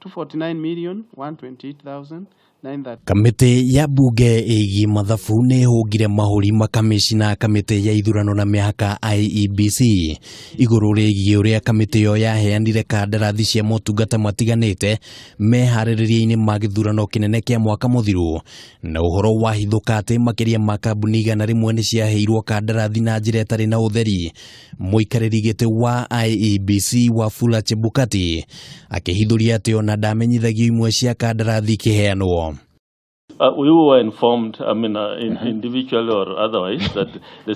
249,128,930. Kamiti ya mbunge igii mathabu ni hungire mahuri Makamicina kamiti ya ithurano na mihaka IEBC iguru rigiĩ uria kamiti yo yaheanire kandarathi cia motungata matiganite mehariria-ini ma githurano kinene kia mwaka muthiru, na uhoro wa hithuka ati makiria ma kambuni 100 ni ciaheirwo kandarathi na njira itari na utheri. Muikairiri giti wa IEBC Wafula Chebukati akihithuria ati ona ndamenyithagio imwe cia kandarathi kiheanwo. We were informed, individually or otherwise, that the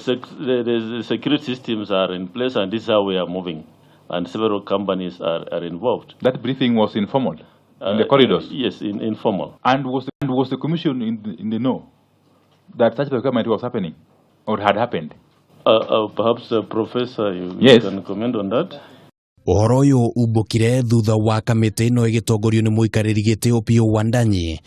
security systems are in place and this is how we are moving, and several companies are involved. That briefing was informal in the corridors? Yes, informal. And was the commission in the know that such procurement was happening or had happened? Perhaps, Professor, you can comment on that. Uhoro uyu umbukire thutha wa kamiti no igitongorio ni muikariri giti Opiyo Wandanyi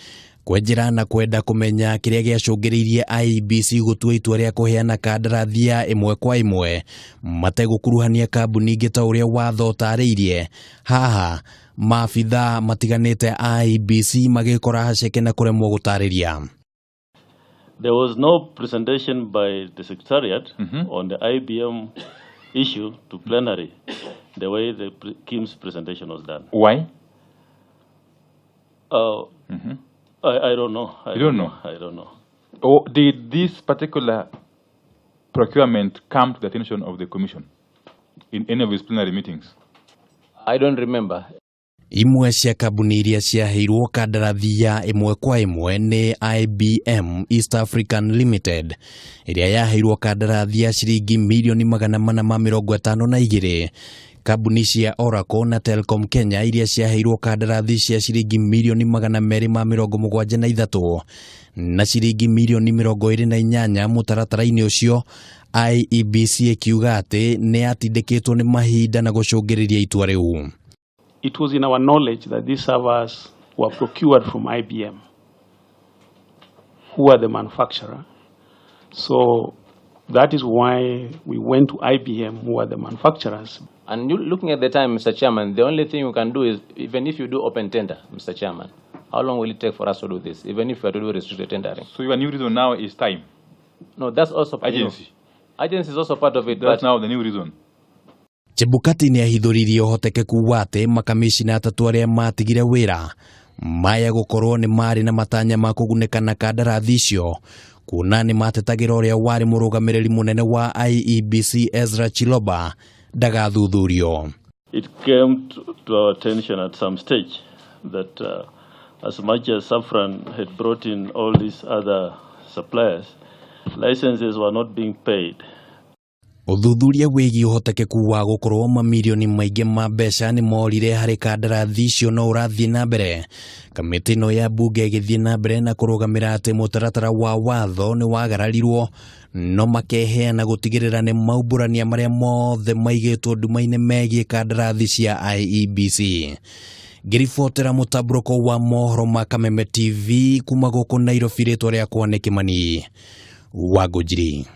kwenjera na kwenda kumenya kiria giacungiriirie IEBC gutua itua ria kuheana kandarathi ya imwe kwa imwe mategukuruhania kambuni ingi ta uria watho utariirie. Haha maabitha matiganite IEBC magikora haceke na kuremwo gutariria. There was no presentation by the Secretariat on the IBM issue to plenary the way the Kim's presentation was done. Why? I don't know. You don't know? I don't know. Or did this particular procurement come to the attention of the Commission in any of its plenary meetings? I don't remember. Imwe cia kambuni iria ciaheirwo kandarathi ya imwe kwa imwe ni IBM East African Limited iria yaheirwo kandarathi ya ciringi milioni 452. Kambuni cia Oracle na Telecom Kenya iria ciaheirwo kandarathi cia ciringi milioni 273 na ciringi milioni 28 mutaratara-ini ucio. IEBC ikiuga ati ni atindikitwo ni mahinda na gucungiriria itua riu. It was in our knowledge that these servers were procured from IBM, who are the manufacturer. So that is why we went to IBM, who are the manufacturers. And looking at the time, Mr. Chairman, the only thing you can do is, even if you do open tender, Mr. Chairman, how long will it take for us to do this, even if we are to do restricted tendering? So your new reason now is time? No, that's also part agency. Agency is also part of it. That's now the new reason. Chebukati ni ahithuririe uhotekeku wa ati makamicina atatu aria matigire wira maya gukorwo ni mari na matanya ma kuguneka na kandarathi icio, kuna ni matetagira uria wari murugamiriri munene wa IEBC Ezra Chiloba ndagathuthurio. It came to our attention at some stage that as much as Safran had brought in all these other suppliers, licenses were not being paid. Uthuthuria wigi uhotekeku wa gukorwo mamilioni maingi ma mbeca ni morire hari kandarathi icio no urathie na mbere. Kamiti no ya mbunge igithie na mbere na kurugamira ati mutaratara wa watho ni wagararirwo, no makeheana gutigirira ni mauburania maria mothe maigitwo nduma-ini megie kandarathi cia IEBC. Ngiribotera mutaburoko wa mohoro ma Kameme TV kuma guku Nairobi, ritwa riakwa ni Kimani Wangujiri.